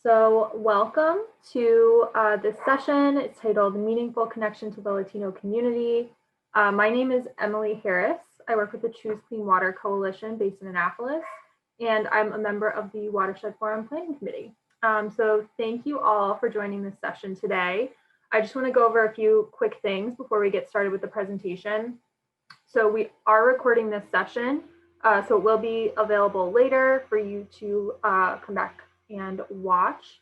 So welcome to this session. It's titled Meaningful Connection to the Latino Community. My name is Emily Harris. I work with the Choose Clean Water Coalition based in Annapolis, and I'm a member of the Watershed Forum Planning Committee. So thank you all for joining this session today. I just want to go over a few quick things before we get started with the presentation. So we are recording this session, so it will be available later for you to come back and watch.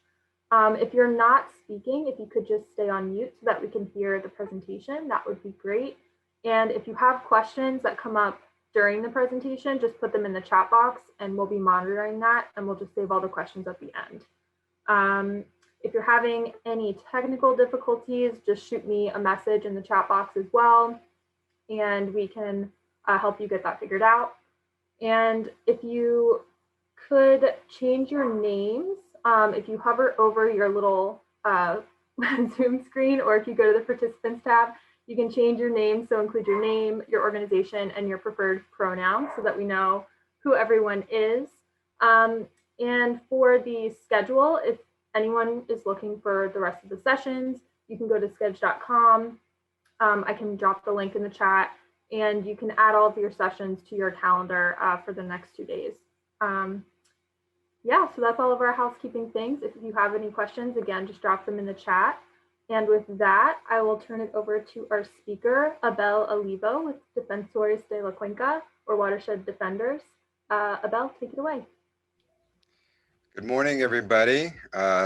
If you're not speaking, if you could just stay on mute so that we can hear the presentation, that would be great. And if you have questions that come up during the presentation, just put them in the chat box and we'll be monitoring that, and we'll just save all the questions at the end. If you're having any technical difficulties, just shoot me a message in the chat box as well, and we can help you get that figured out. And if you could change your names, if you hover over your little Zoom screen, or if you go to the participants tab, you can change your name. So include your name, your organization, and your preferred pronouns so that we know who everyone is. And for the schedule, if anyone is looking for the rest of the sessions, you can go to sketch.com. I can drop the link in the chat, and you can add all of your sessions to your calendar for the next 2 days. Yeah, so that's all of our housekeeping things. If you have any questions, again, just drop them in the chat. And with that, I will turn it over to our speaker, Abel Olivo with Defensores de la Cuenca, or Watershed Defenders. Abel, take it away. Good morning, everybody.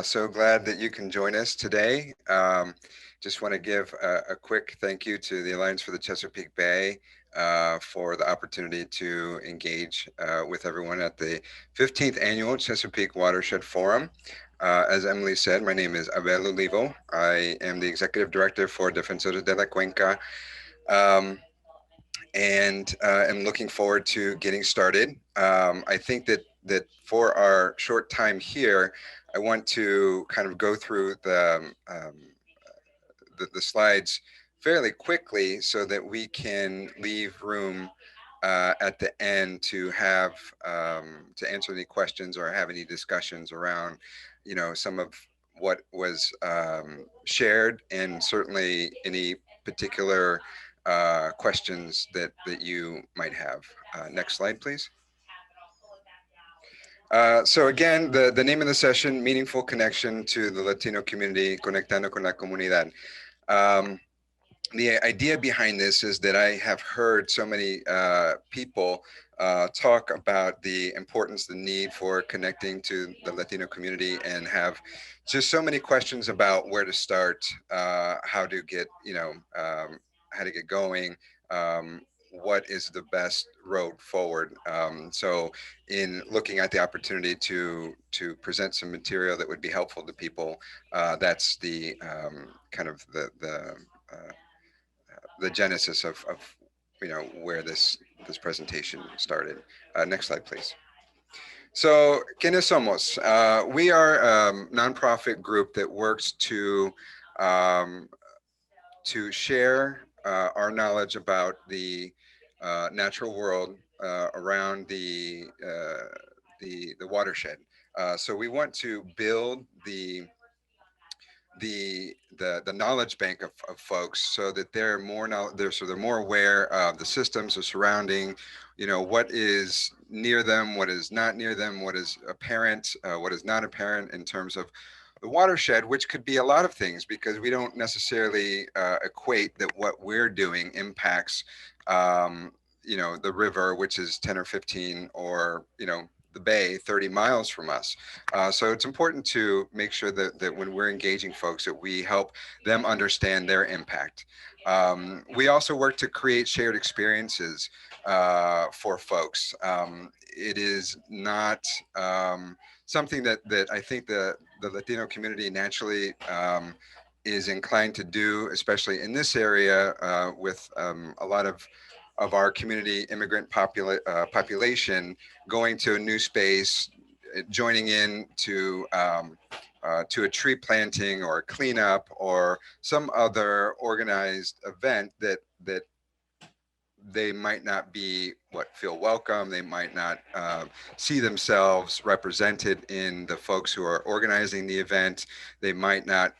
So glad that you can join us today. Just want to give a quick thank you to the Alliance for the Chesapeake Bay for the opportunity to engage with everyone at the 15th Annual Chesapeake Watershed Forum. As Emily said, my name is Abel Olivo. I am the Executive Director for Defensores de la Cuenca, and I'm looking forward to getting started. I think that for our short time here, I want to kind of go through the slides fairly quickly so that we can leave room at the end to have to answer any questions or have any discussions around, you know, some of what was shared, and certainly any particular questions that you might have. Next slide, please. So again, the name of the session, Meaningful Connection to the Latino Community, Conectando con la Comunidad. The idea behind this is that I have heard so many people talk about the importance, the need for connecting to the Latino community, and have just so many questions about where to start, how to get, how to get going, what is the best road forward. So in looking at the opportunity to present some material that would be helpful to people, that's the kind of the genesis of where this presentation started. Next slide, please. So, ¿quiénes somos? We are a nonprofit group that works to share our knowledge about the natural world around the watershed. So we want to build the knowledge bank of folks so that they're more aware of the systems of surrounding, what is near them, what is not near them, what is apparent, what is not apparent in terms of the watershed, which could be a lot of things, because we don't necessarily equate that what we're doing impacts the river, which is 10 or 15, or the bay 30 miles from us. So it's important to make sure that when we're engaging folks, that we help them understand their impact. We also work to create shared experiences for folks. It is not something that I think the Latino community naturally is inclined to do, especially in this area with a lot of our community immigrant population going to a new space, joining in to a tree planting or a cleanup or some other organized event that they might not be feel welcome. They might not see themselves represented in the folks who are organizing the event. They might not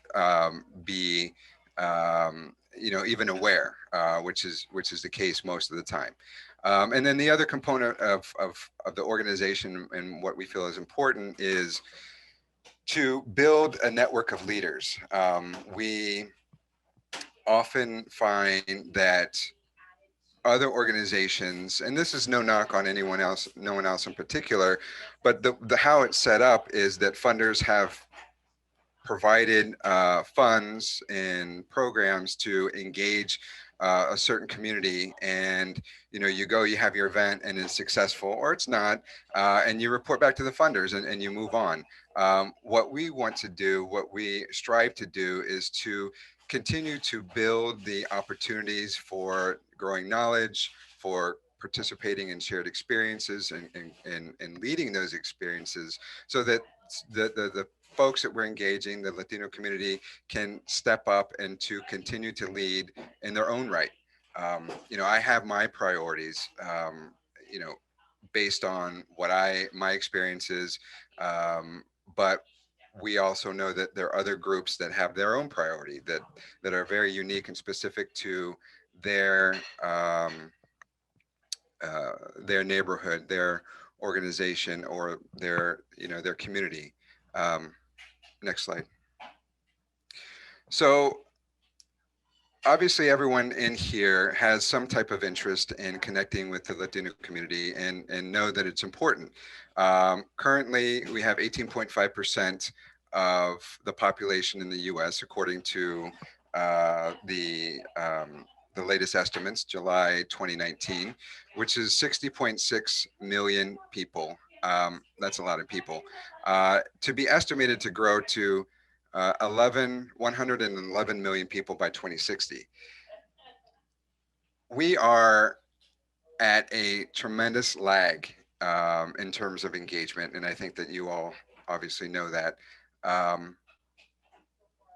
be even aware, which is the case most of the time. And then the other component of the organization and what we feel is important is to build a network of leaders. We often find that other organizations, and this is no knock on anyone else, no one else in particular, but the how it's set up is that funders have provided funds and programs to engage a certain community, and you have your event and it's successful or it's not, and you report back to the funders and you move on. What we want to do, what we strive to do, is to continue to build the opportunities for growing knowledge, for participating in shared experiences and leading those experiences, so that the folks that we're engaging, the Latino community, can step up and to continue to lead in their own right. I have my priorities, based on my experiences, but we also know that there are other groups that have their own priority that are very unique and specific to their their neighborhood, their organization, or their community. Next slide. So obviously everyone in here has some type of interest in connecting with the Latino community and know that it's important. Currently, we have 18.5% of the population in the US, according to the latest estimates, July 2019, which is 60.6 million people. That's a lot of people. To be estimated to grow to 111 million people by 2060. We are at a tremendous lag in terms of engagement, and I think that you all obviously know that.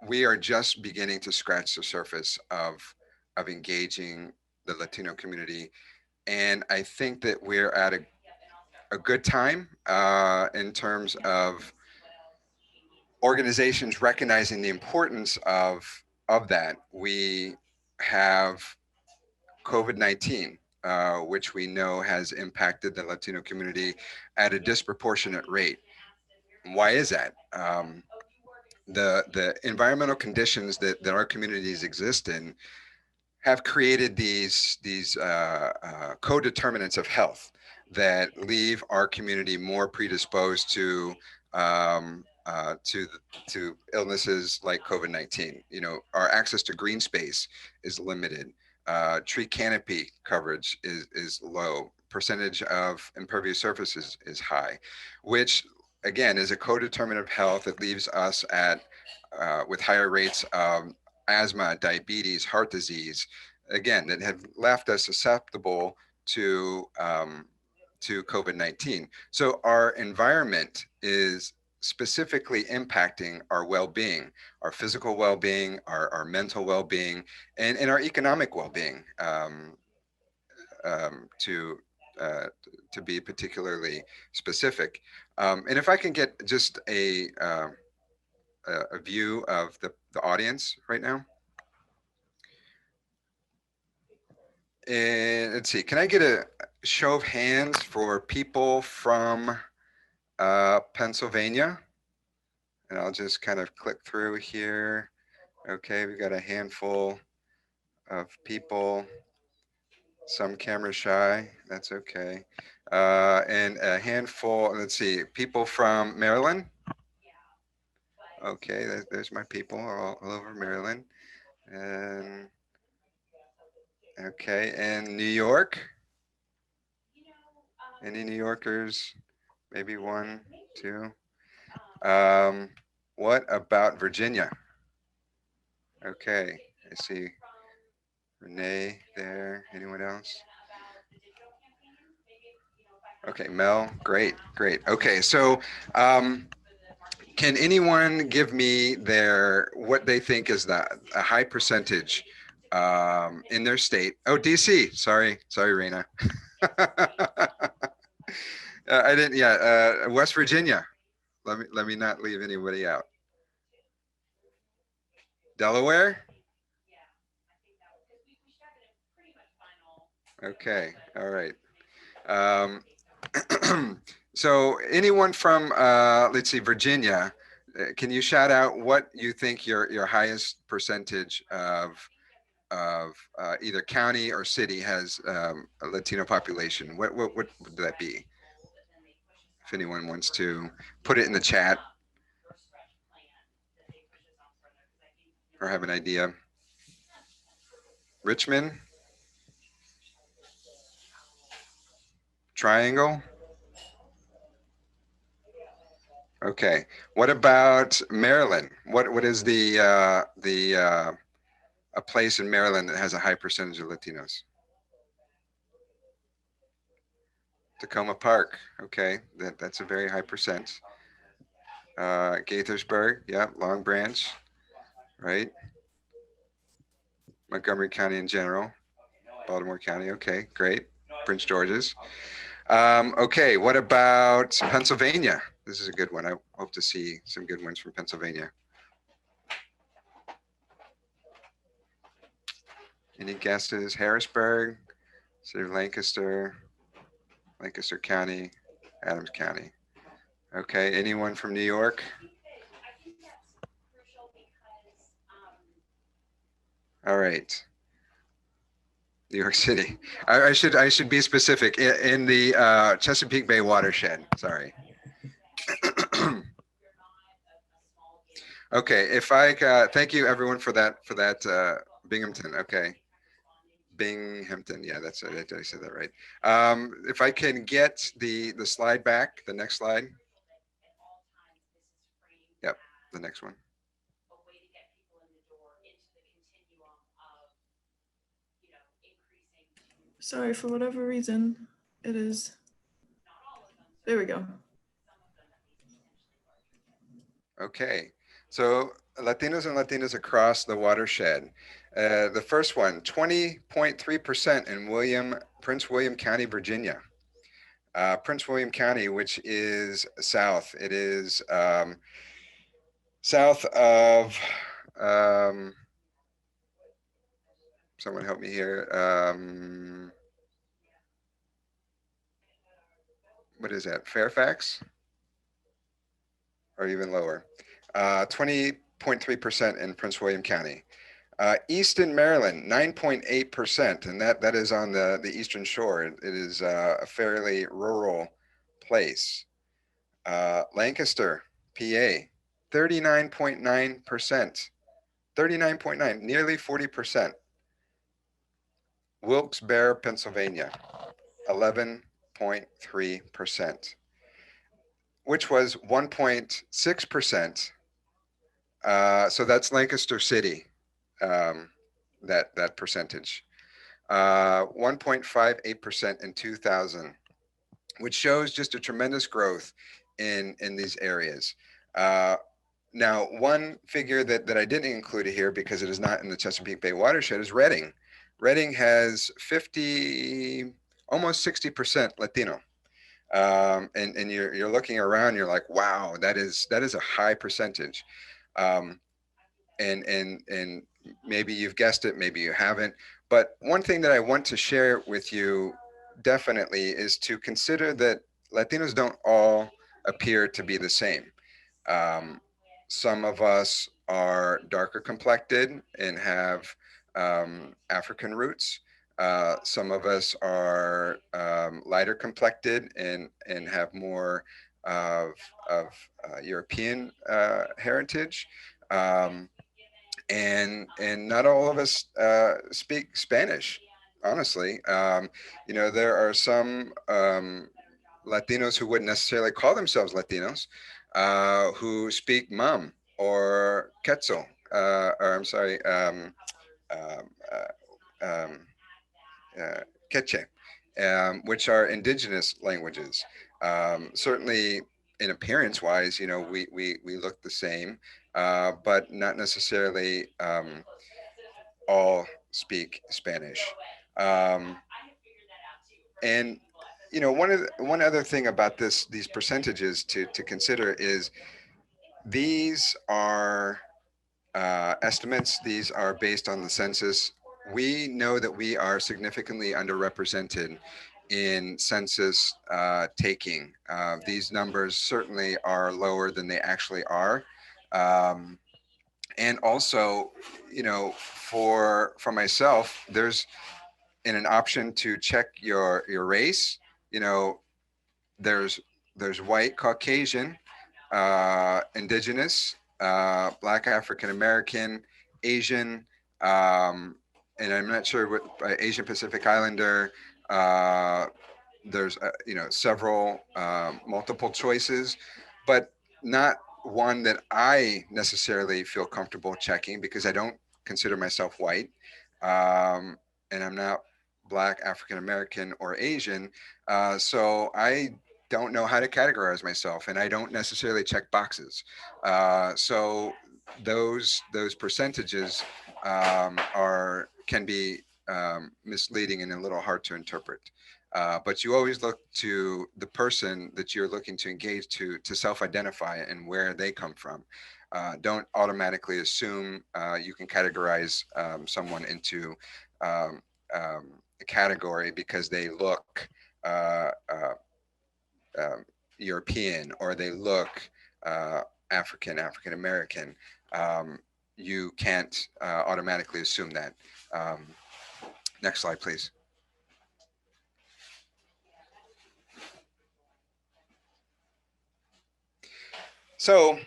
We are just beginning to scratch the surface of engaging the Latino community, and I think that we're at a good time in terms of organizations recognizing the importance of that. We have COVID-19, which we know has impacted the Latino community at a disproportionate rate. Why is that? The environmental conditions that our communities exist in have created these co-determinants of health that leave our community more predisposed to illnesses like COVID-19. Our access to green space is limited. Tree canopy coverage is low. Percentage of impervious surfaces is high, which again is a co-determinant of health that leaves us with higher rates of asthma, diabetes, heart disease, again, that have left us susceptible to COVID-19. So our environment is specifically impacting our well-being, our physical well-being, our mental well-being, and our economic well-being, to be particularly specific. And if I can get just a view of the audience right now. And let's see, can I get a show of hands for people from Pennsylvania? And I'll just kind of click through here. Okay, we've got a handful of people, some camera shy, that's okay. And a handful, let's see, people from Maryland. Okay, there's my people all over Maryland. And okay, and New York. Any New Yorkers? Maybe one, two. What about Virginia? Okay, I see Renee there. Anyone else? Okay, Mel, great. Okay, so can anyone give me what they think is a high percentage in their state. Oh, DC. Sorry, Raina. I didn't. Yeah, West Virginia. Let me not leave anybody out. Delaware. Okay. All right. So anyone from let's see, Virginia, can you shout out what you think your highest percentage of either county or city has a Latino population? What would that be? If anyone wants to put it in the chat or have an idea. Richmond? Triangle? Okay. What about Maryland? What is the a place in Maryland that has a high percentage of Latinos? Tacoma Park. Okay, that's a very high percent. Gaithersburg, yeah, Long Branch, right? Montgomery County in general, Baltimore County. Okay, great. Prince George's. Okay, what about Pennsylvania? This is a good one. I hope to see some good ones from Pennsylvania. Any guesses? Harrisburg, City of Lancaster, Lancaster County, Adams County. Okay, anyone from New York? All right. New York City. I should be specific. In the Chesapeake Bay watershed. Sorry. Okay. If I thank you everyone for that Binghamton. Okay. Binghamton. Yeah, that's it. I said that right. If I can get the slide back, the next slide. Yep, the next one. Sorry, for whatever reason, it is. There we go. Okay, so Latinos and Latinas across the watershed. The first one, 20.3% in Prince William County, Virginia. Prince William County, which is south. It is south of, someone help me here. What is that, Fairfax? Or even lower. 20.3% in Prince William County. Easton, Maryland, 9.8%, and that is on the Eastern Shore. It is a fairly rural place. Lancaster, PA, 39.9%. 39.9, nearly 40%. Wilkes-Barre, Pennsylvania, 11.3%, which was 1.6%. So that's Lancaster City, that percentage. 1.58% in 2000, which shows just a tremendous growth in these areas. Now, one figure that I didn't include here because it is not in the Chesapeake Bay watershed is Reading. Reading has 50, almost 60% Latino. And you're looking around, you're like, wow, that is a high percentage. And maybe you've guessed it, maybe you haven't. But one thing that I want to share with you definitely is to consider that Latinos don't all appear to be the same. Some of us are darker complected and have African roots. Some of us are lighter complected and have more of European heritage. And not all of us speak Spanish, honestly. You know, there are some Latinos who wouldn't necessarily call themselves Latinos, who speak Mam or Quetzal, or I'm sorry, Quechua, which are indigenous languages. Certainly in appearance wise, you know, we look the same, but not necessarily all speak Spanish. And one other thing about these percentages to consider is these are estimates. These are based on the census. We know that we are significantly underrepresented in census taking. These numbers certainly are lower than they actually are. And also, for myself, there's an option to check your race. You know, there's white, Caucasian, indigenous, Black, African American, Asian, and I'm not sure what Asian Pacific Islander. There's several multiple choices, but not one that I necessarily feel comfortable checking because I don't consider myself white, and I'm not Black, African American, or Asian. So I don't know how to categorize myself, and I don't necessarily check boxes. So those percentages can be misleading and a little hard to interpret. But you always look to the person that you're looking to engage to self-identify and where they come from. Don't automatically assume you can categorize someone into a category because they look uh, uh, European or they look African American. You can't automatically assume that. Um, Next slide, please. So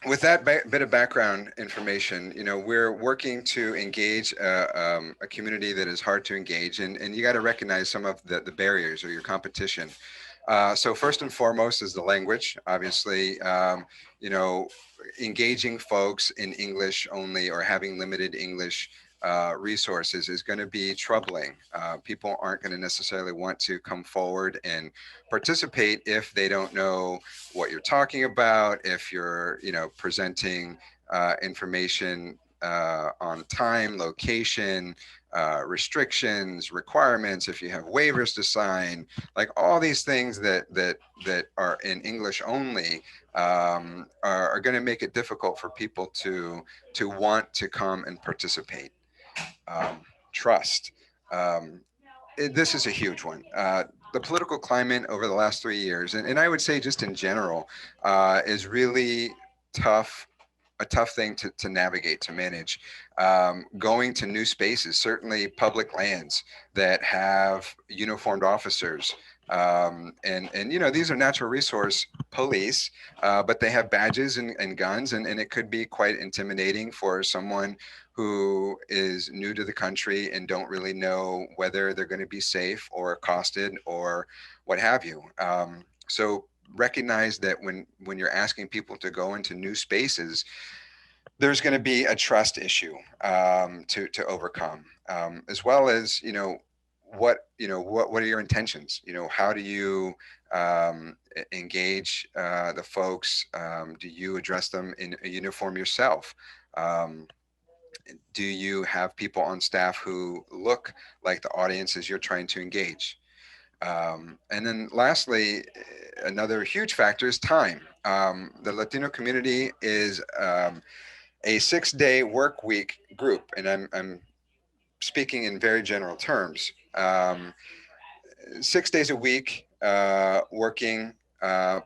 with that bit of background information, we're working to engage a community that is hard to engage, and you got to recognize some of the barriers or your competition. So first and foremost is the language. Obviously, engaging folks in English only or having limited English resources is going to be troubling. People aren't going to necessarily want to come forward and participate if they don't know what you're talking about, if you're, presenting information on time, location, restrictions, requirements, if you have waivers to sign, like all these things that are in English only are going to make it difficult for people to want to come and participate. Trust. This is a huge one. The political climate over the last 3 years, and I would say just in general, is really tough, a tough thing to navigate, to manage. Going to new spaces, certainly public lands that have uniformed officers. And these are natural resource police, but they have badges and guns, and it could be quite intimidating for someone who is new to the country and don't really know whether they're going to be safe or accosted or what have you. So recognize that when you're asking people to go into new spaces, there's going to be a trust issue to overcome, as well as what are your intentions? How do you engage the folks? Do you address them in a uniform yourself? Do you have people on staff who look like the audiences you're trying to engage? And then lastly, another huge factor is time. The Latino community is a 6-day work week group, and I'm speaking in very general terms. 6 days a week working,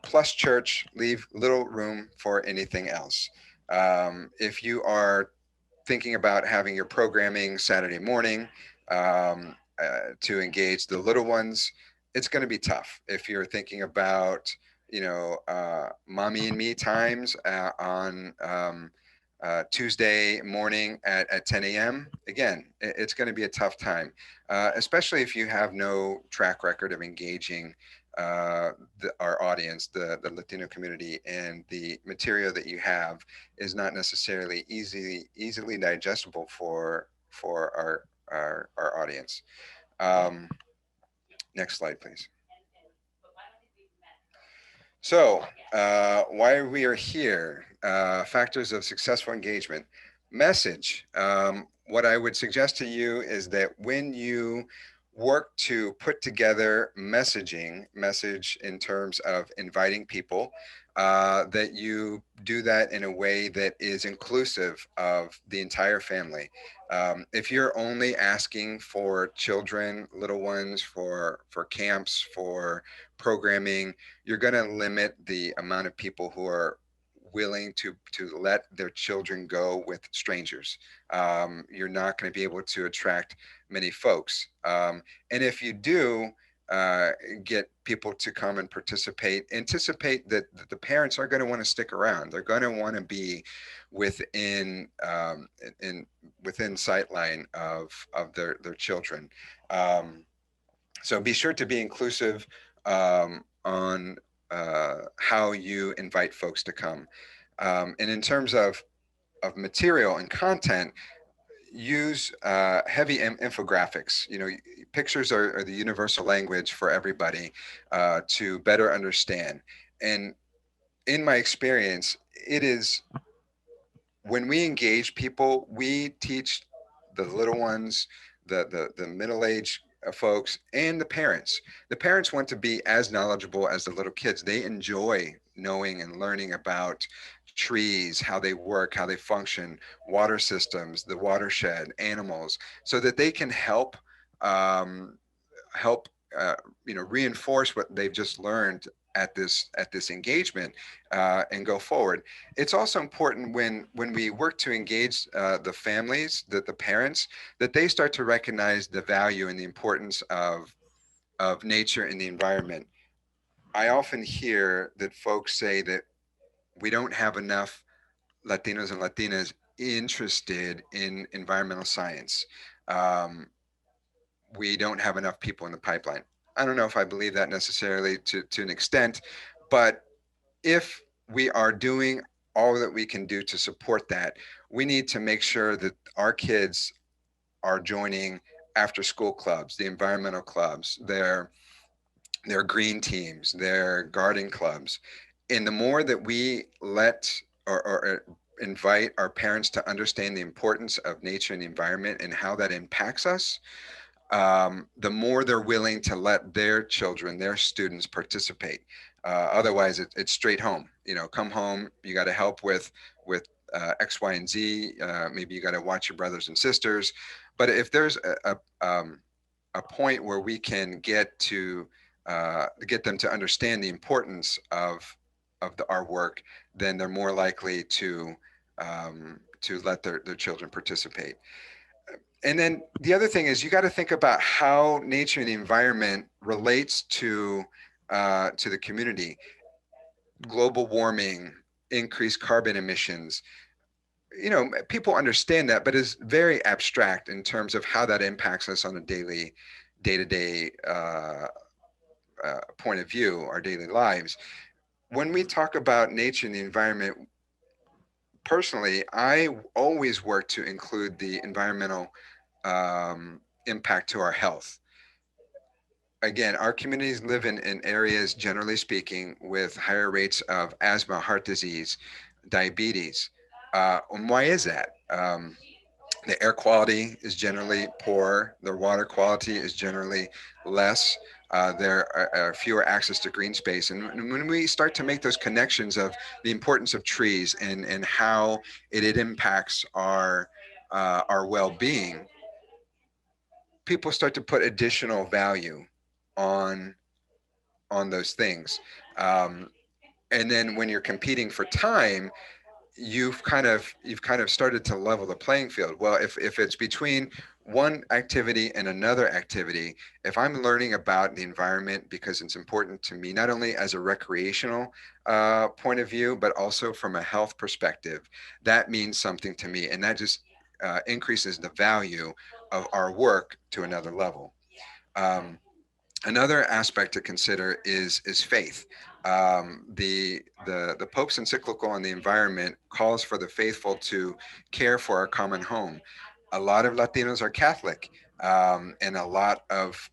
plus church, leave little room for anything else. If you are thinking about having your programming Saturday morning to engage the little ones, it's going to be tough. If you're thinking about, mommy and me times on Tuesday morning at 10 a.m., again, it's going to be a tough time, especially if you have no track record of engaging our audience, the Latino community, and the material that you have is not necessarily easily digestible for our audience. Next slide, please. So why we are here, factors of successful engagement. Message. What I would suggest to you is that when you work to put together message in terms of inviting people, that you do that in a way that is inclusive of the entire family. If you're only asking for children, little ones, for camps, for programming, you're going to limit the amount of people who are willing to let their children go with strangers. You're not going to be able to attract many folks. And if you do get people to come and participate, anticipate that the parents are going to want to stick around. They're going to want to be within within sightline of their children. So be sure to be inclusive on how you invite folks to come. And in terms of material and content, use heavy infographics. You know, pictures are the universal language for everybody to better understand. And in my experience, it is when we engage people, we teach the little ones, the middle-aged folks, and the parents. The parents want to be as knowledgeable as the little kids. They enjoy knowing and learning about trees, how they work, how they function, water systems, the watershed, animals, so that they can um, help reinforce what they've just learned at this engagement and go forward. It's also important when we work to engage the families, the parents, that they start to recognize the value and the importance of nature and the environment. I often hear that folks say that we don't have enough Latinos and Latinas interested in environmental science. Um, we don't have enough people in the pipeline. I don't know if I believe that necessarily to an extent, but if we are doing all that we can do to support that, we need to make sure that our kids are joining after school clubs, the environmental clubs, their green teams, their garden clubs. And the more that we let or invite our parents to understand the importance of nature and the environment and how that impacts us, the more they're willing to let their children, their students participate. Otherwise, it's straight home. You know, come home. You got to help with X, Y, and Z. Maybe you got to watch your brothers and sisters. But if there's a point where we can get them to understand the importance of our work, then they're more likely to let their children participate. And then the other thing is you got to think about how nature and the environment relates to the community. Global warming, increased carbon emissions. You know, people understand that, but it's very abstract in terms of how that impacts us on a day-to-day point of view, our daily lives. When we talk about nature and the environment, personally, I always work to include the environmental impact to our health. Again, our communities live in areas, generally speaking, with higher rates of asthma, heart disease, diabetes. And why is that? The air quality is generally poor. The water quality is generally less. There are fewer access to green space. And when we start to make those connections of the importance of trees and how it impacts our well-being, people start to put additional value on on those things. Um, and then when you're competing for time, you've kind of started to level the playing field. Well, if it's between one activity and another activity, if I'm learning about the environment because it's important to me, not only as a recreational point of view, but also from a health perspective, that means something to me, and that just increases the value of our work to another level. Um, Another aspect to consider is faith. The Pope's encyclical on the environment calls for the faithful to care for our common home. A lot of Latinos are Catholic, and a lot of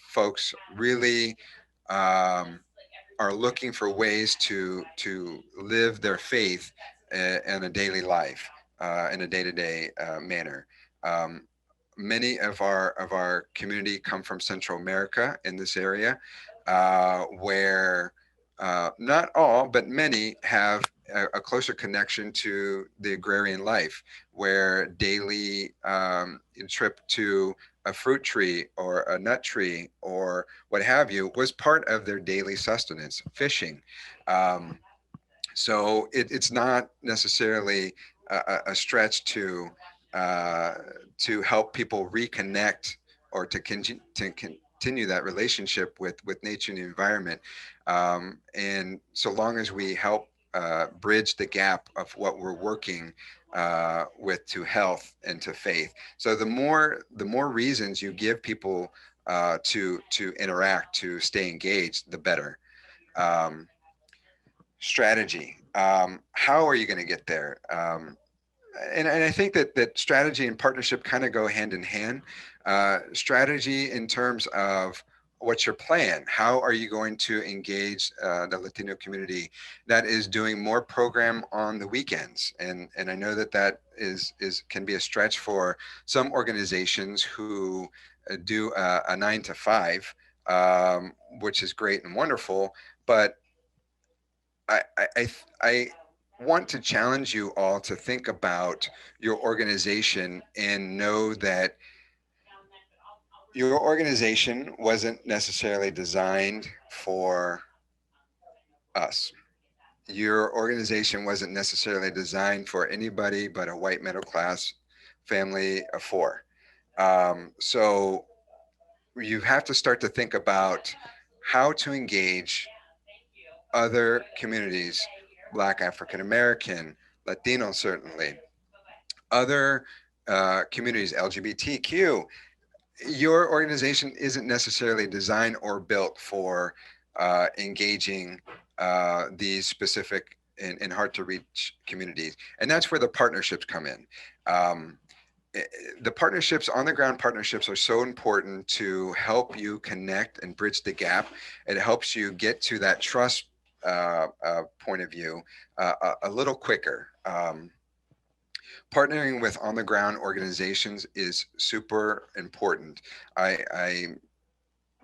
folks really are looking for ways to live their faith in a daily life. in a day-to-day manner. Many of our community come from Central America in this area, where not all, but many have a closer connection to the agrarian life, where daily trip to a fruit tree or a nut tree or what have you was part of their daily sustenance, fishing. Um, so it's not necessarily a stretch uh, to help people reconnect or to continue that relationship with nature and the environment. And so long as we help bridge the gap of what we're working with to health and to faith. So the more reasons you give people to interact, to stay engaged, the better. Um, Strategy. How are you going to get there? And I think that strategy and partnership kind of go hand in hand. Strategy in terms of what's your plan? How are you going to engage the Latino community that is doing more program on the weekends? And I know that is can be a stretch for some organizations who do a 9 to 5, which is great and wonderful, but I want to challenge you all to think about your organization and know that your organization wasn't necessarily designed for us. Your organization wasn't necessarily designed for anybody but a white middle class family of 4. So you have to start to think about how to engage other communities, Black, African American, Latino, certainly, other communities, LGBTQ. Your organization isn't necessarily designed or built for engaging these specific and hard to reach communities. And that's where the partnerships come in. Um, the partnerships, on the ground partnerships, are so important to help you connect and bridge the gap. It helps you get to that trust point of view a little quicker. Partnering with on the ground organizations is super important. I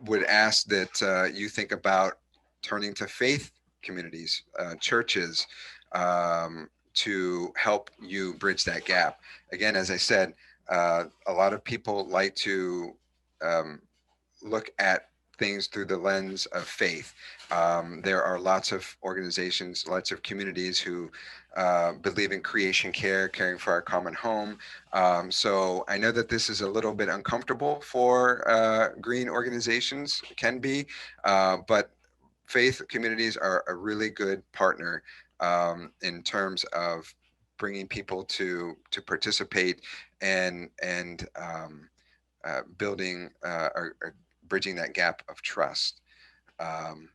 would ask that you think about turning to faith communities, churches, to help you bridge that gap. Again, as I said, a lot of people like to um, look at things through the lens of faith. There are lots of organizations, lots of communities who believe in creation care, caring for our common home. So I know that this is a little bit uncomfortable for green organizations, can be, but faith communities are a really good partner in terms of bringing people to participate and building or bridging that gap of trust. Um,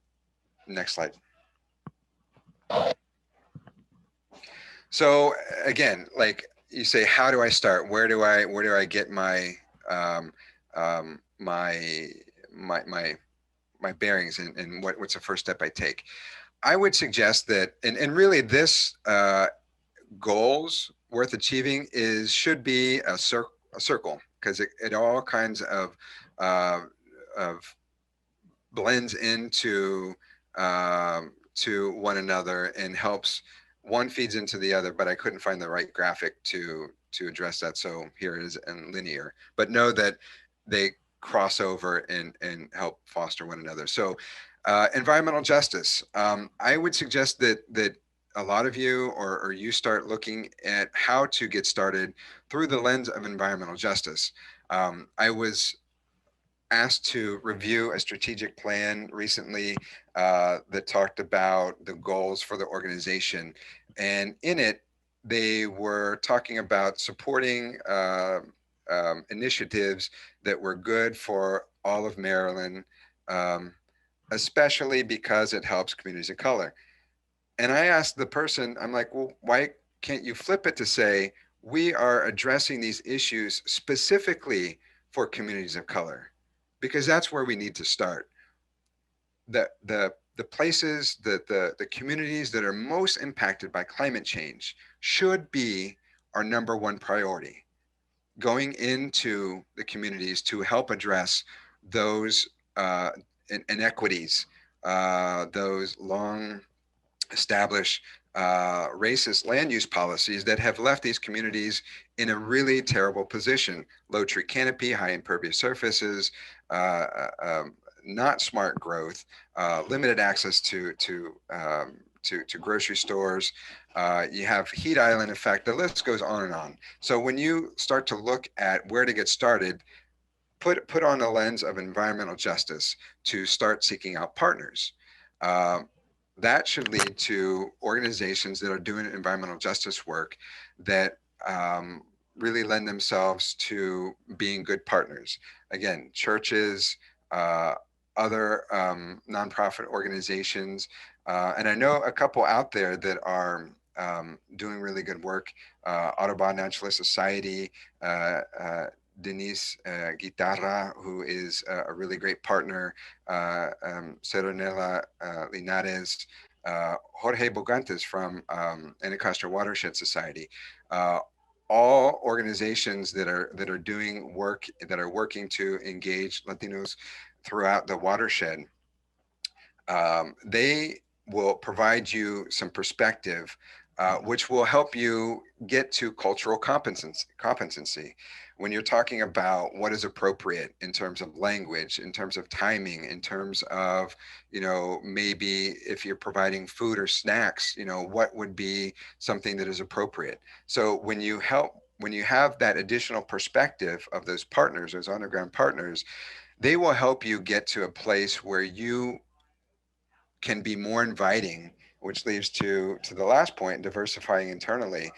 Next slide. So again, like you say, how do I start? Where do I get my my bearings, and what's the first step I take? I would suggest that, and really this goals worth achieving should be a circle, because it all kinds uh, of blends into to one another and helps. One feeds into the other, but I couldn't find the right graphic to address that, so here it is in linear. But know that they cross over and help foster one another. So environmental justice, I would suggest that a lot of you or you start looking at how to get started through the lens of environmental justice. I was asked to review a strategic plan recently that talked about the goals for the organization. And in it, they were talking about supporting initiatives that were good for all of Maryland, um, especially because it helps communities of color. And I asked the person, I'm like, well, why can't you flip it to say, we are addressing these issues specifically for communities of color? Because that's where we need to start. The places, the communities that are most impacted by climate change should be our number one priority. Going into the communities to help address those inequities, those long established racist land use policies that have left these communities in a really terrible position. Low tree canopy, high impervious surfaces, not smart growth, limited access to grocery stores. You have heat island effect. The list goes on and on. So when you start to look at where to get started, put on a lens of environmental justice to start seeking out partners. That should lead to organizations that are doing environmental justice work that really lend themselves to being good partners. Again, churches, other nonprofit organizations, and I know a couple out there that are doing really good work. Audubon Naturalist Society, Denise Guitarra, who is a really great partner, Serenela Linares, Jorge Bogantes from Anacostia Watershed Society. All organizations that are doing work, that are working to engage Latinos throughout the watershed. They will provide you some perspective, which will help you get to cultural competency. When you're talking about what is appropriate in terms of language, in terms of timing, in terms of, maybe if you're providing food or snacks, what would be something that is appropriate. So when you have that additional perspective of those partners, those on-the-ground partners, they will help you get to a place where you can be more inviting, which leads to the last point, diversifying internally,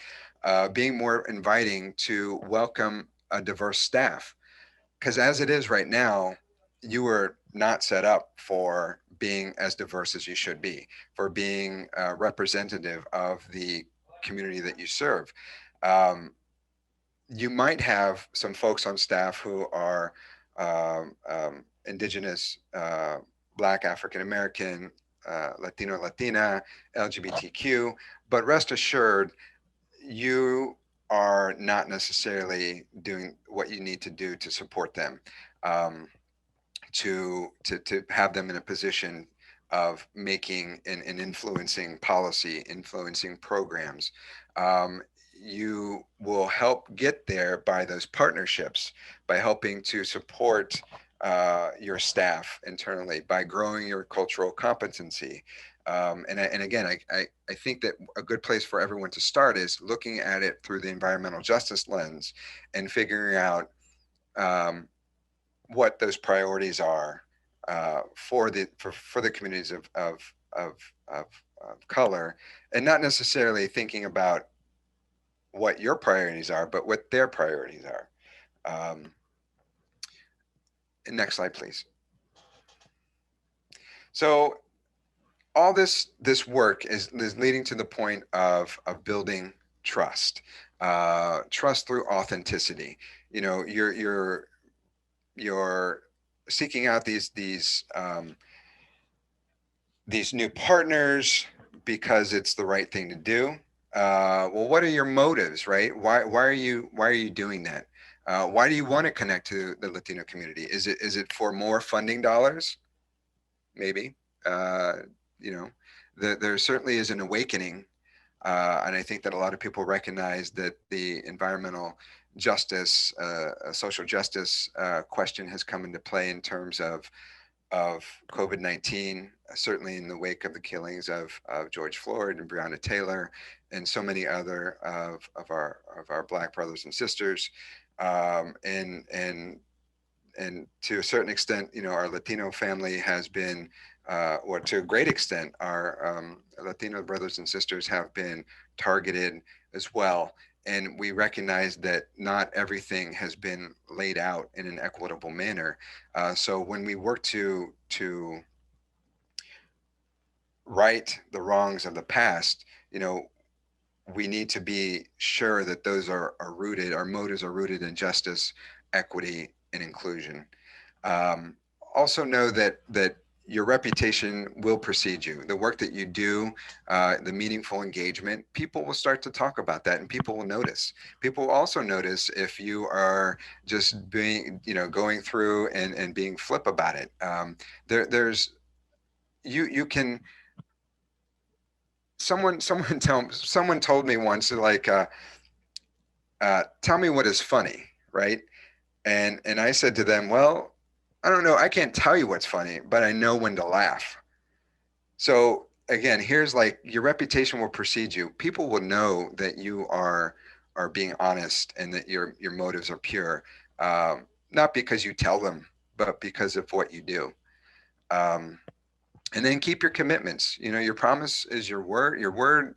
being more inviting to welcome a diverse staff. Because as it is right now, you are not set up for being as diverse as you should be, for being representative of the community that you serve. You might have some folks on staff who are Indigenous, Black, African American, Latino, Latina, LGBTQ, but rest assured, you are not necessarily doing what you need to do to support them, to have them in a position of making and influencing policy, influencing programs. You will help get there by those partnerships, by helping to support your staff internally, by growing your cultural competency. And again, I think that a good place for everyone to start is looking at it through the environmental justice lens and figuring out what those priorities are for the communities of color, and not necessarily thinking about what your priorities are, but what their priorities are. Next slide, please. So all this work is leading to the point of building trust, trust through authenticity. You're seeking out these new partners because it's the right thing to do. Well, what are your motives, right? Why are you doing that? Why do you want to connect to the Latino community? Is it for more funding dollars? Maybe. There certainly is an awakening, and I think that a lot of people recognize that the environmental justice, social justice question has come into play in terms of COVID-19, certainly in the wake of the killings of George Floyd and Breonna Taylor, and so many other of our Black brothers and sisters, and to a certain extent, our Latino family has been, or to a great extent, our Latino brothers and sisters have been targeted as well. And we recognize that not everything has been laid out in an equitable manner. So when we work to right the wrongs of the past, we need to be sure that those are rooted, our motives are rooted in justice, equity, and inclusion. Also know that your reputation will precede you. The work that you do, the meaningful engagement, people will start to talk about that, and people will notice. People will also notice if you are just being, going through and being flip about it. There's you can. Someone told me once, like, tell me what is funny, right? And I said to them, well, I don't know, I can't tell you what's funny, but I know when to laugh. So again, here's like, your reputation will precede you. People will know that you are being honest and that your motives are pure, not because you tell them, but because of what you do. And then keep your commitments. Your promise is your word. Your word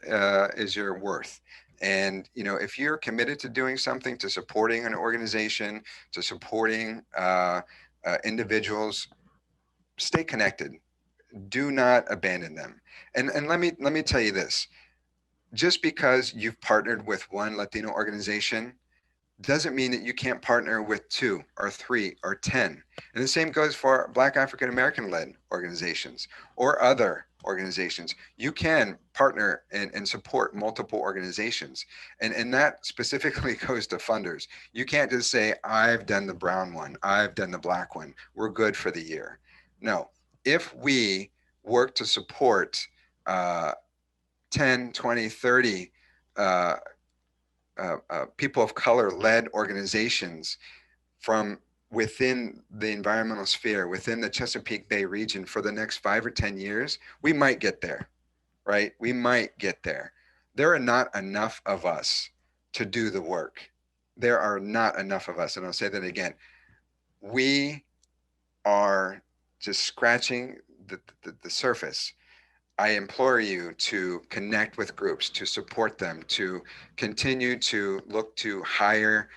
is your worth. And if you're committed to doing something, to supporting an organization, to supporting individuals, stay connected. Do not abandon them. And let me tell you this: just because you've partnered with one Latino organization doesn't mean that you can't partner with 2 or 3 or 10. And the same goes for Black African American led organizations or other organizations. You can partner and support multiple organizations. And that specifically goes to funders. You can't just say, I've done the brown one, I've done the black one, we're good for the year. No, if we work to support 10, 20, 30 people of color led organizations from within the environmental sphere, within the Chesapeake Bay region for the next 5 or 10 years, we might get there, right? We might get there. There are not enough of us to do the work. There are not enough of us. And I'll say that again. We are just scratching the surface. I implore you to connect with groups, to support them, to continue to look to hire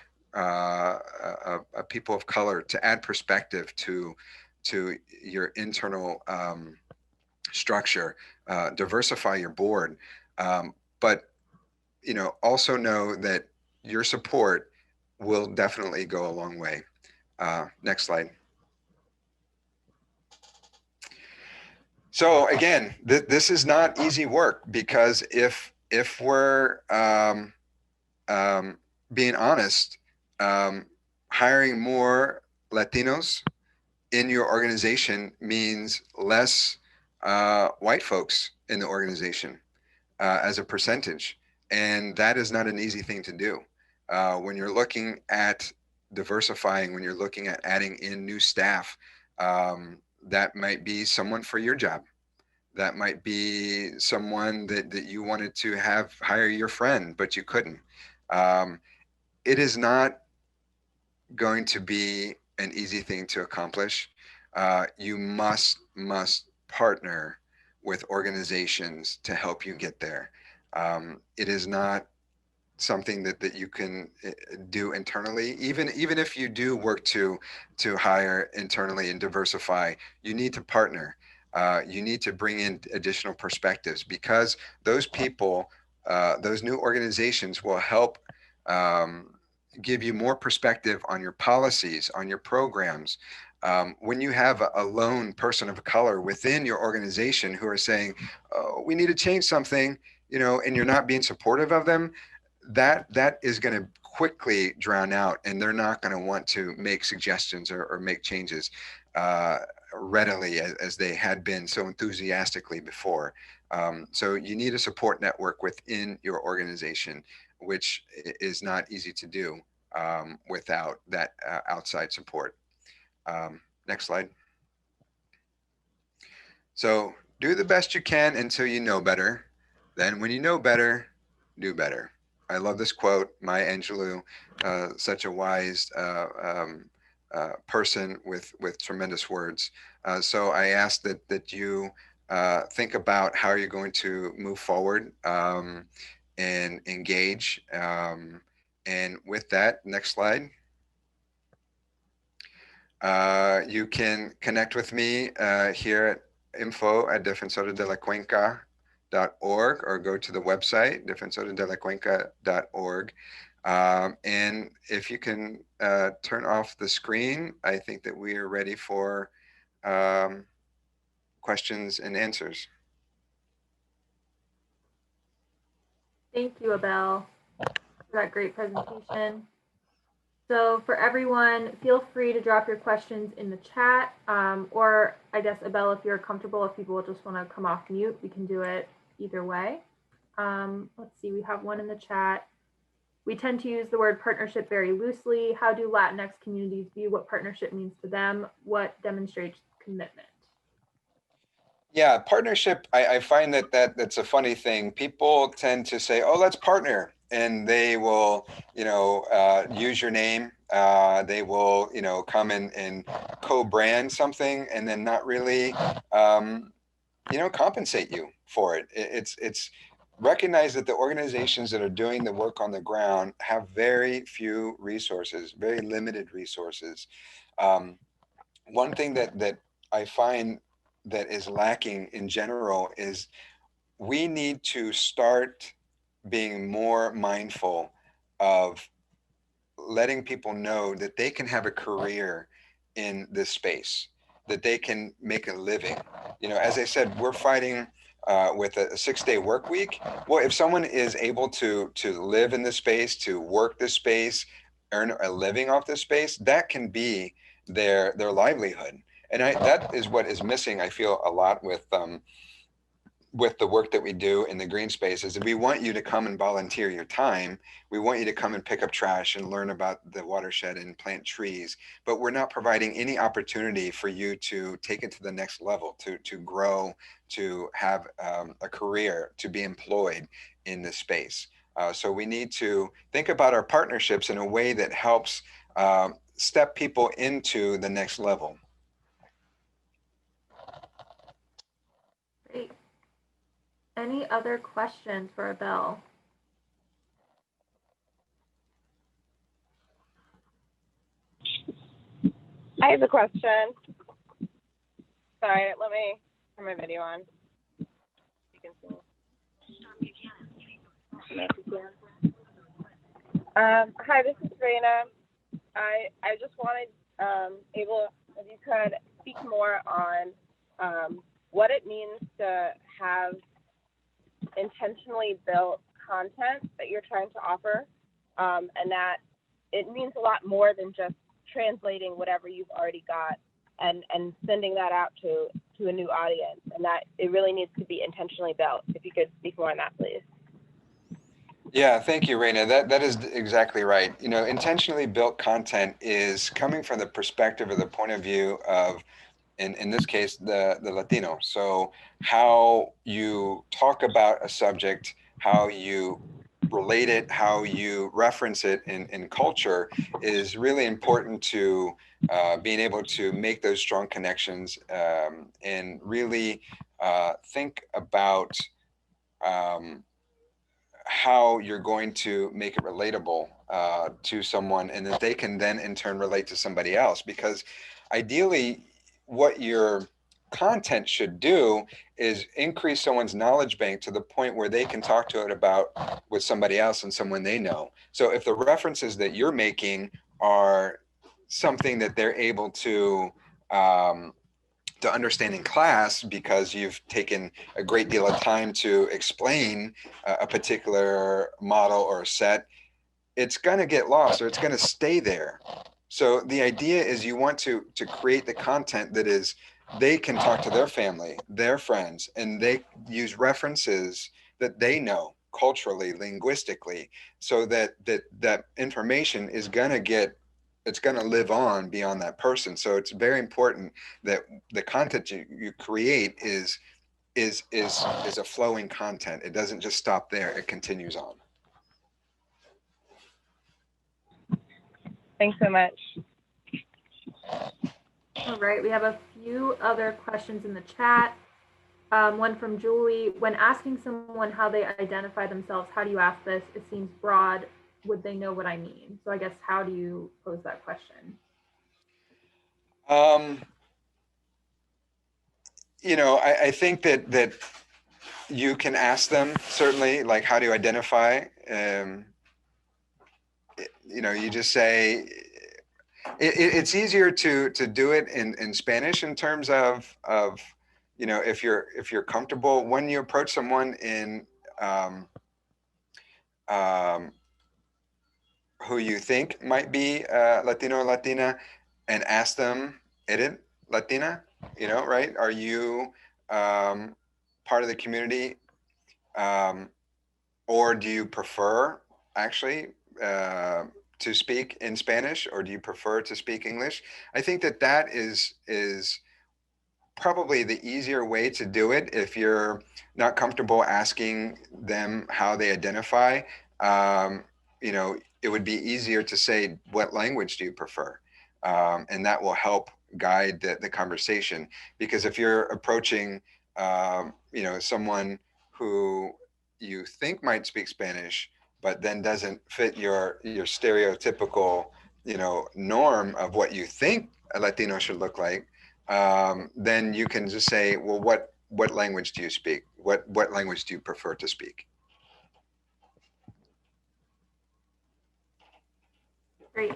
people of color, to add perspective to your internal structure, diversify your board. But also know that your support will definitely go a long way. Next slide. So again, this is not easy work, because if we're being honest, hiring more Latinos in your organization means less white folks in the organization as a percentage, and that is not an easy thing to do. When you're looking at diversifying, when you're looking at adding in new staff, that might be someone for your job. That might be someone that you wanted to hire your friend, but you couldn't. It is not going to be an easy thing to accomplish. You must partner with organizations to help you get there. It is not something that you can do internally. Even if you do work to hire internally and diversify, you need to partner. You need to bring in additional perspectives, because those people, those new organizations will help give you more perspective on your policies, on your programs. When you have a lone person of color within your organization who are saying, oh, we need to change something, and you're not being supportive of them, that is going to quickly drown out, and they're not going to want to make suggestions or make changes readily as they had been so enthusiastically before. So you need a support network within your organization, which is not easy to do without that outside support. Next slide. So do the best you can until you know better. Then when you know better, do better. I love this quote, Maya Angelou, such a wise person with tremendous words. So I ask that you think about how you're going to move forward and engage. And with that, next slide. You can connect with me here at info@defensoresdelacuenca.org, or go to the website, defensoresdelacuenca.org. And if you can turn off the screen, I think that we are ready for questions and answers. Thank you, Abel, for that great presentation. So for everyone, feel free to drop your questions in the chat, or I guess, Abel, if you're comfortable, if people just want to come off mute, we can do it either way. Let's see, we have one in the chat. We tend to use the word partnership very loosely. How do Latinx communities view what partnership means to them? What demonstrates commitment? Yeah, partnership, I find that's a funny thing. People tend to say, oh, let's partner. And they will, use your name. They will, come and co-brand something and then not really, compensate you for it. It's recognize that the organizations that are doing the work on the ground have very few resources, very limited resources. One thing that I find that is lacking in general is we need to start being more mindful of letting people know that they can have a career in this space, that they can make a living. As I said, we're fighting with a 6-day work week. Well, if someone is able to live in this space, to work this space, earn a living off this space, that can be their livelihood. And that is what is missing, I feel, a lot with the work that we do in the green spaces. We want you to come and volunteer your time. We want you to come and pick up trash and learn about the watershed and plant trees, but we're not providing any opportunity for you to take it to the next level, to grow, to have a career, to be employed in this space. So we need to think about our partnerships in a way that helps step people into the next level. Great. Any other questions for Abel? I have a question. Sorry, let me turn my video on. You can see. Hi, this is Raina. I just wanted, Abel, if you could speak more on what it means to have intentionally built content that you're trying to offer, and that it means a lot more than just translating whatever you've already got and sending that out to a new audience, and that it really needs to be intentionally built. If you could speak more on that, please. Yeah, thank you, Raina. That is exactly right. Intentionally built content is coming from the perspective or the point of view of, in this case, the Latino. So how you talk about a subject, how you relate it, how you reference it in culture is really important to being able to make those strong connections and really think about how you're going to make it relatable to someone, and that they can then in turn relate to somebody else. Because ideally, what your content should do is increase someone's knowledge bank to the point where they can talk to it about with somebody else and someone they know. So if the references that you're making are something that they're able to understand in class because you've taken a great deal of time to explain a particular model or a set, it's going to get lost or it's going to stay there. So the idea is you want to create the content that is, they can talk to their family, their friends, and they use references that they know culturally, linguistically, so that information is going to it's going to live on beyond that person. So it's very important that the content you create is a flowing content. It doesn't just stop there. It continues on. Thanks so much. All right, we have a few other questions in the chat. One from Julie. When asking someone how they identify themselves, how do you ask this? It seems broad. Would they know what I mean? So I guess, how do you pose that question? I think that you can ask them, certainly, like, how do you identify? You just say, it's easier to do it in Spanish in terms of if you're comfortable when you approach someone in who you think might be Latino or Latina, and ask them, "Eres Latina?" Right? Are you part of the community, or do you prefer actually to speak in Spanish, or do you prefer to speak English? I think that is probably the easier way to do it if you're not comfortable asking them how they identify. It would be easier to say, what language do you prefer? And that will help guide the conversation. Because if you're approaching, someone who you think might speak Spanish, but then doesn't fit your stereotypical, norm of what you think a Latino should look like, then you can just say, well, what language do you speak? What language do you prefer to speak? Great.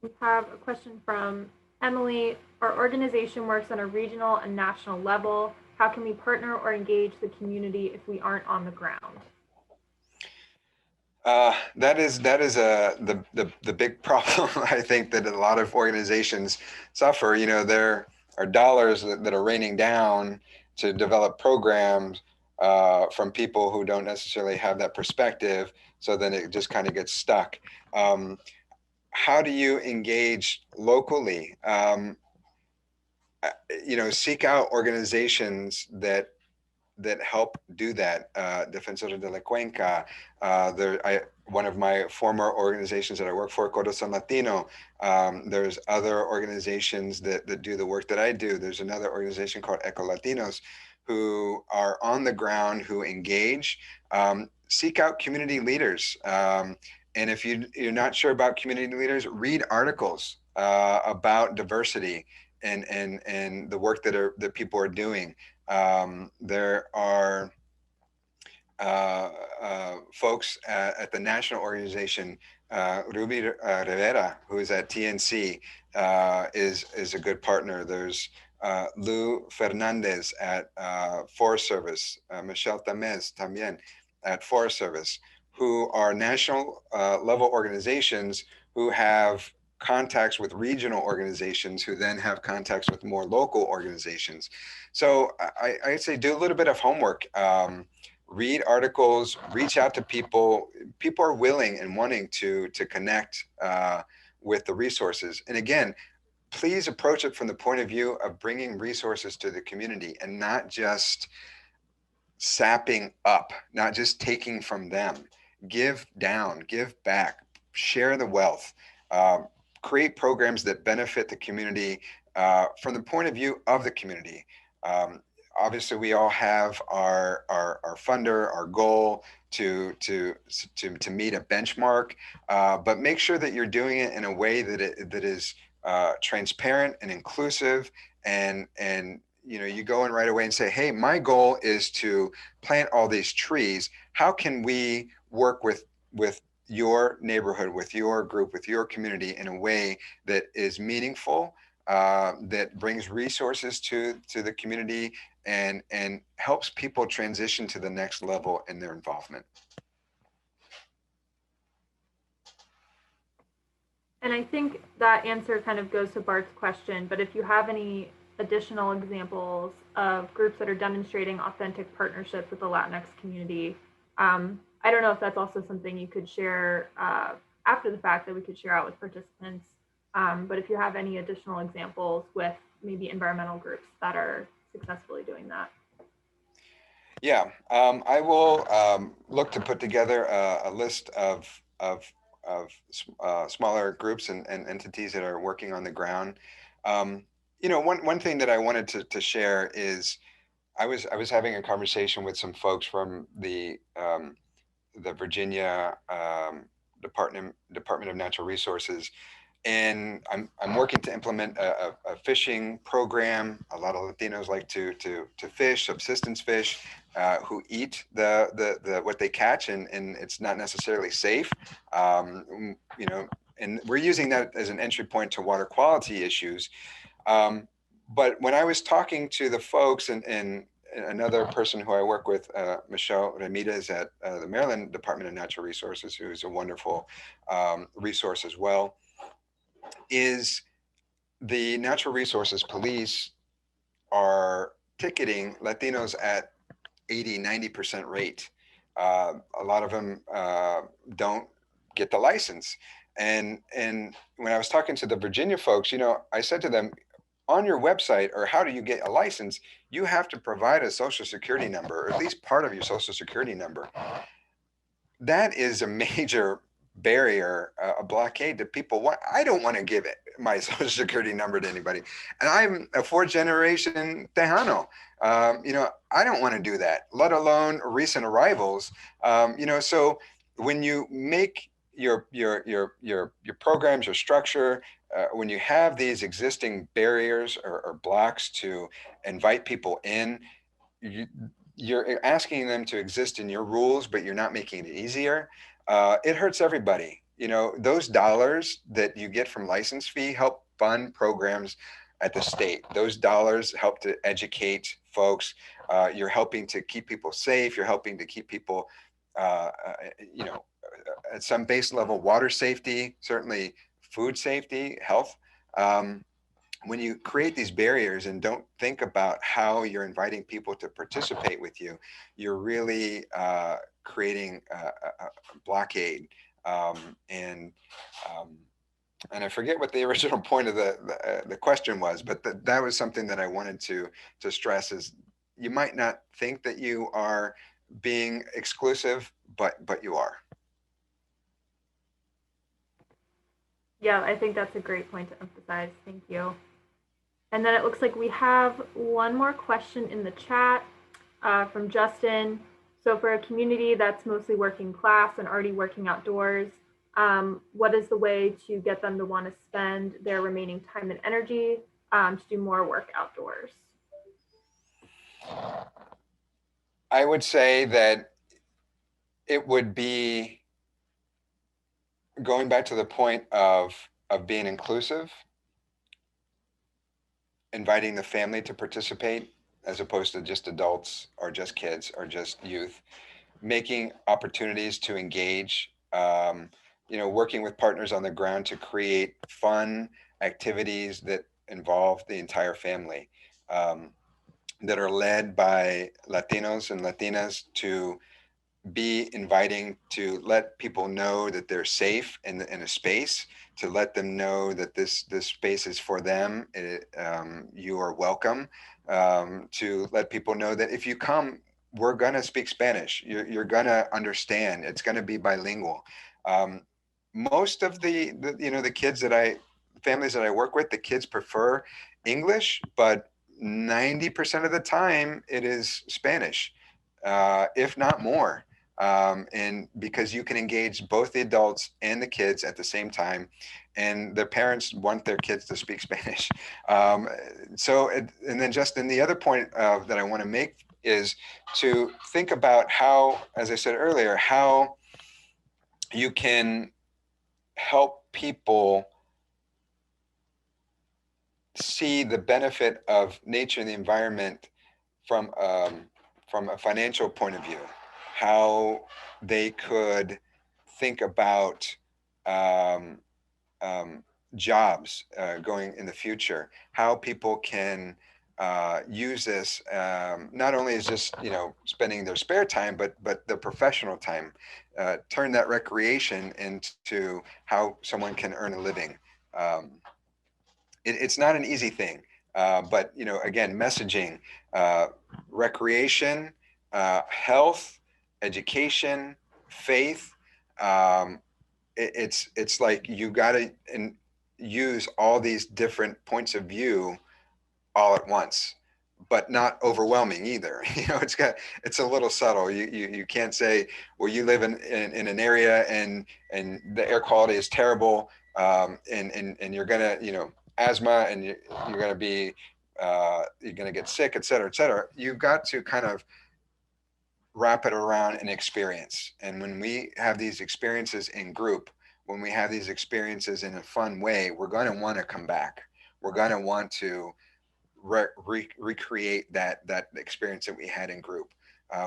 We have a question from Emily. Our organization works on a regional and national level. How can we partner or engage the community if we aren't on the ground? That is the big problem. I think that a lot of organizations suffer. There are dollars that are raining down to develop programs from people who don't necessarily have that perspective. So then it just kind of gets stuck. How do you engage locally? Seek out organizations that help do that. Defensores de la Cuenca. One of my former organizations that I work for, Corazon Latino. There's other organizations that do the work that I do. There's another organization called Eco Latinos who are on the ground, who engage. Seek out community leaders. And if you're not sure about community leaders, read articles about diversity and the work that people are doing. There are folks at the national organization, Ruby Rivera, who is at TNC, is a good partner. There's Lou Fernandez at Forest Service, Michelle Tamez también at Forest Service, who are national level organizations who have contacts with regional organizations who then have contacts with more local organizations. So I'd say do a little bit of homework. Read articles, reach out to people. People are willing and wanting to connect with the resources. And again, please approach it from the point of view of bringing resources to the community and not just sapping up, not just taking from them. Give down, give back, share the wealth. Create programs that benefit the community from the point of view of the community. Obviously, we all have our funder, our goal to meet a benchmark, but make sure that you're doing it in a way that is transparent and inclusive, and you go in right away and say, hey, my goal is to plant all these trees. How can we work with your neighborhood, with your group, with your community in a way that is meaningful, that brings resources to the community and helps people transition to the next level in their involvement. And I think that answer kind of goes to Bart's question, but if you have any additional examples of groups that are demonstrating authentic partnerships with the Latinx community, I don't know if that's also something you could share after the fact that we could share out with participants. But if you have any additional examples with maybe environmental groups that are successfully doing that. Yeah, I will look to put together a list of smaller groups and entities that are working on the ground. One thing that I wanted to share is I was having a conversation with some folks from the Virginia Department of Natural Resources, and I'm working to implement a fishing program. A lot of Latinos like to fish, subsistence fish, who eat the what they catch, and it's not necessarily safe. And we're using that as an entry point to water quality issues. But when I was talking to the folks and another person who I work with, Michelle Ramirez at the Maryland Department of Natural Resources, who is a wonderful resource as well, is the Natural Resources Police are ticketing Latinos at 80–90% rate. A lot of them don't get the license. And when I was talking to the Virginia folks, I said to them, on your website, or how do you get a license, you have to provide a social security number, or at least part of your social security number. That is a major barrier, a blockade to people. I don't want to give it my social security number to anybody. And I'm a fourth generation Tejano. I don't want to do that, let alone recent arrivals. So when you make your programs, your structure, when you have these existing barriers or blocks to invite people in, you're asking them to exist in your rules, but you're not making it easier. It hurts everybody. Those dollars that you get from license fee help fund programs at the state. Those dollars help to educate folks. You're helping to keep people safe. You're helping to keep people, at some base level, water safety, certainly food safety, health. When you create these barriers and don't think about how you're inviting people to participate with you, you're really creating a blockade. And I forget what the original point of the question was, but that was something that I wanted to stress is you might not think that you are being exclusive, but you are. Yeah, I think that's a great point to emphasize. Thank you. And then it looks like we have one more question in the chat from Justin. So for a community that's mostly working class and already working outdoors, what is the way to get them to want to spend their remaining time and energy to do more work outdoors? I would say that it would be going back to the point of being inclusive, inviting the family to participate as opposed to just adults or just kids or just youth, making opportunities to engage, working with partners on the ground to create fun activities that involve the entire family, that are led by Latinos and Latinas, to be inviting, to let people know that they're safe in a space, to let them know that this space is for them. You are welcome. To let people know that if you come, we're gonna speak Spanish. You're gonna understand. It's gonna be bilingual. Most of the families that I work with, the kids prefer English, but 90% of the time it is Spanish, if not more. And because you can engage both the adults and the kids at the same time, and their parents want their kids to speak Spanish. And then Justin, the other point that I want to make is to think about how, as I said earlier, how you can help people see the benefit of nature and the environment from a financial point of view, how they could think about jobs going in the future, how people can use this not only as just spending their spare time, but their professional time, turn that recreation into how someone can earn a living. It's not an easy thing, but again, messaging, recreation, health, education, faith. It's like you got to use all these different points of view all at once, but not overwhelming either. It's a little subtle. You can't say, well, you live in an area and the air quality is terrible, and you're gonna asthma, and you're gonna be you're gonna get sick, et cetera, et cetera. You've got to kind of wrap it around an experience. And when we have these experiences in group, when we have these experiences in a fun way, we're going to want to come back. We're going to want to recreate that experience that we had in group.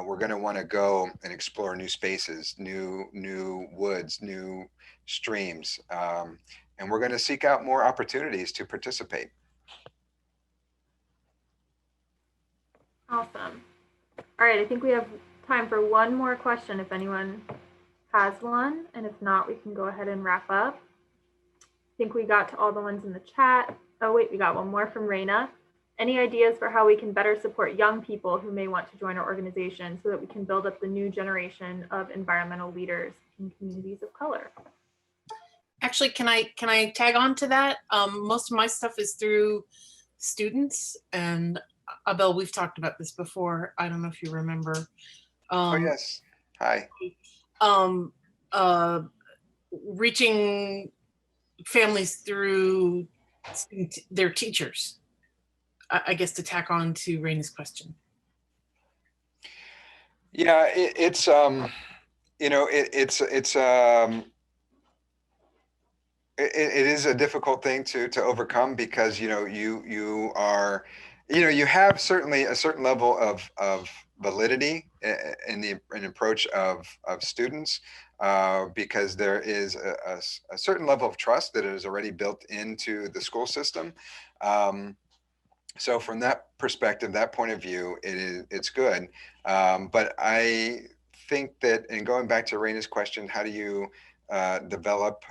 We're going to want to go and explore new spaces, new woods, new streams, and we're going to seek out more opportunities to participate. Awesome. All right, I think we have time for one more question if anyone has one, and if not, we can go ahead and wrap up. I think we got to all the ones in the chat. Oh wait, we got one more from Raina. Any ideas for how we can better support young people who may want to join our organization so that we can build up the new generation of environmental leaders in communities of color? Actually, can I tag on to that? Most of my stuff is through students, and Abel, we've talked about this before. I don't know if you remember. Oh yes, hi. Reaching families through their teachers. I guess to tack on to Raina's question. Yeah, it's you know, it is a difficult thing to overcome, because you know you are, you know, you have certainly a certain level of validity in the approach of students, because there is a certain level of trust that is already built into the school system. So from that perspective, that point of view, it's good. But I think that, and going back to Raina's question, how do you develop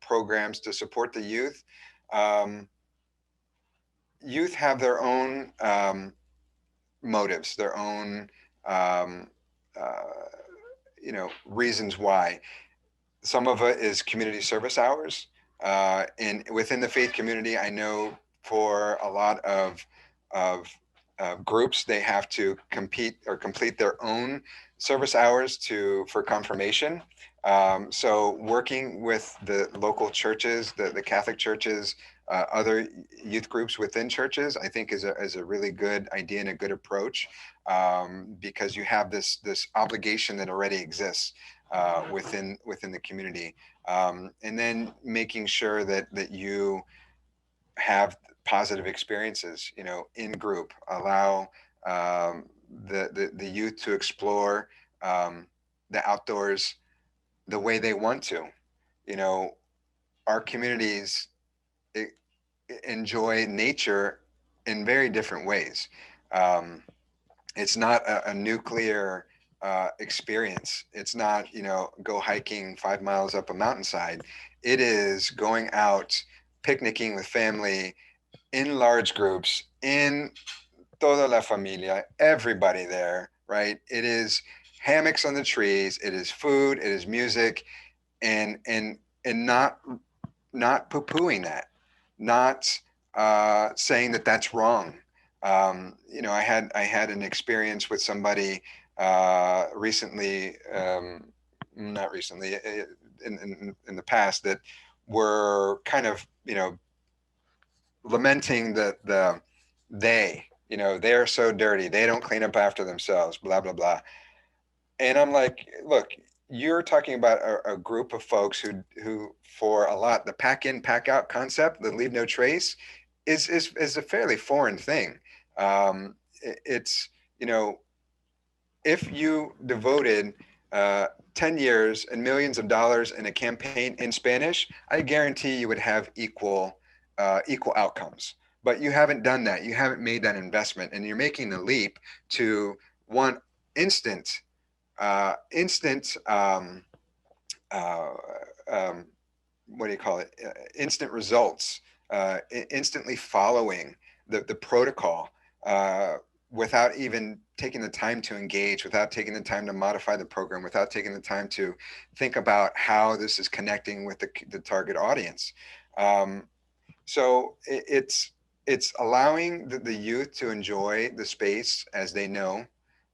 programs to support the youth? Youth have their own motives, their own you know, reasons why. Some of it is community service hours, and within the faith community, I know for a lot of groups, they have to compete or complete their own service hours for confirmation. So working with the local churches, the Catholic churches, other youth groups within churches, I think is a really good idea and a good approach, because you have this obligation that already exists within the community, and then making sure that you have positive experiences, you know, in group. Allow the youth to explore the outdoors the way they want to. You know, our communities enjoy nature in very different ways. It's not a nuclear experience. It's not, you know, go hiking 5 miles up a mountainside. It is going out picnicking with family in large groups, in toda la familia, everybody there, right? It is hammocks on the trees. It is food. It is music, and not poo-pooing that, not saying that that's wrong. You know, I had an experience with somebody recently, not recently, in the past, that were kind of, you know, lamenting that they, you know, they're so dirty, they don't clean up after themselves, blah blah blah. And I'm like, look, you're talking about a group of folks who for a lot, the pack in pack out concept, the leave no trace, is a fairly foreign thing. It's, you know, if you devoted 10 years and millions of dollars in a campaign in Spanish, I guarantee you would have equal outcomes. But you haven't done that. You haven't made that investment, and you're making the leap to one instant what do you call it? Instant results, instantly following the protocol, without even taking the time to engage, without taking the time to modify the program, without taking the time to think about how this is connecting with the target audience. So it's allowing the youth to enjoy the space as they know,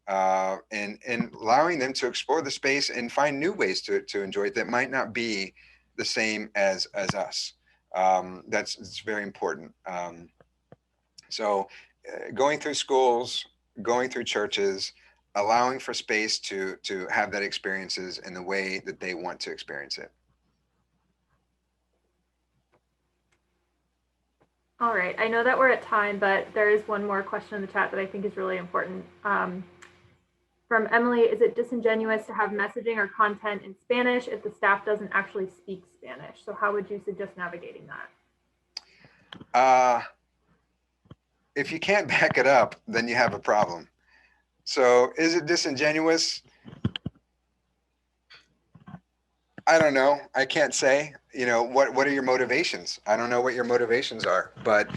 and allowing them to explore the space and find new ways to enjoy it that might not be the same as us. It's very important. So going through schools, going through churches, allowing for space to have that experiences in the way that they want to experience it. All right, I know that we're at time, but there is one more question in the chat that I think is really important. From Emily, is it disingenuous to have messaging or content in Spanish if the staff doesn't actually speak Spanish? So how would you suggest navigating that? If you can't back it up, then you have a problem. So is it disingenuous? I don't know. I can't say, what are your motivations? I don't know what your motivations are, but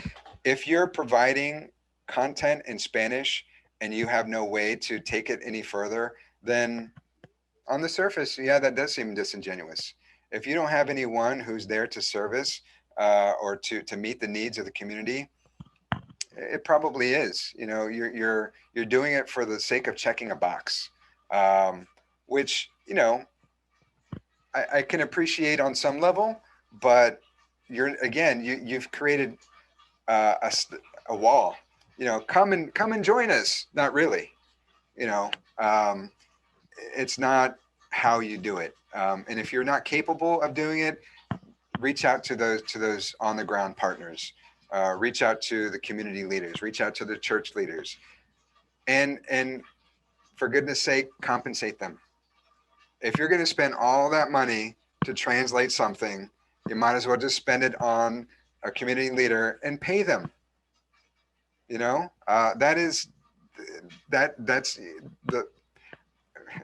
if you're providing content in Spanish and you have no way to take it any further, then on the surface, yeah, that does seem disingenuous. If you don't have anyone who's there to service or to meet the needs of the community, it probably is. You're doing it for the sake of checking a box, which I can appreciate on some level, but you've created a wall. Come and join us. Not really. It's not how you do it. And if you're not capable of doing it, reach out to those on the ground partners. Reach out to the community leaders. Reach out to the church leaders, and for goodness sake, compensate them. If you're going to spend all that money to translate something, you might as well just spend it on a community leader and pay them. That's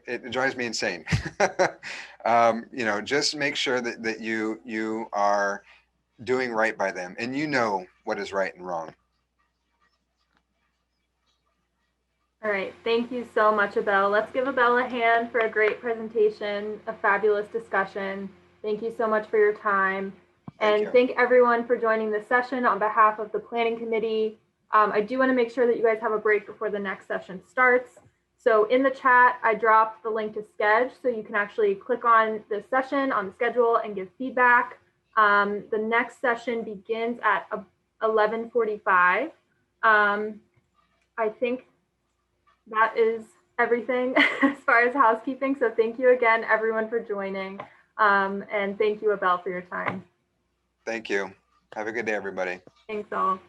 it drives me insane. Just make sure that you are doing right by them and you know what is right and wrong. All right, thank you so much, Abel. Let's give Abel a hand for a great presentation, a fabulous discussion. Thank you so much for your time. And thank everyone for joining this session on behalf of the Planning Committee. I do want to make sure that you guys have a break before the next session starts. So in the chat, I dropped the link to Schedule, so you can actually click on the session on the schedule and give feedback. The next session begins at 11:45. I think that is everything as far as housekeeping. So thank you again, everyone, for joining. And thank you, Abel, for your time. Thank you. Have a good day, everybody. Thanks all.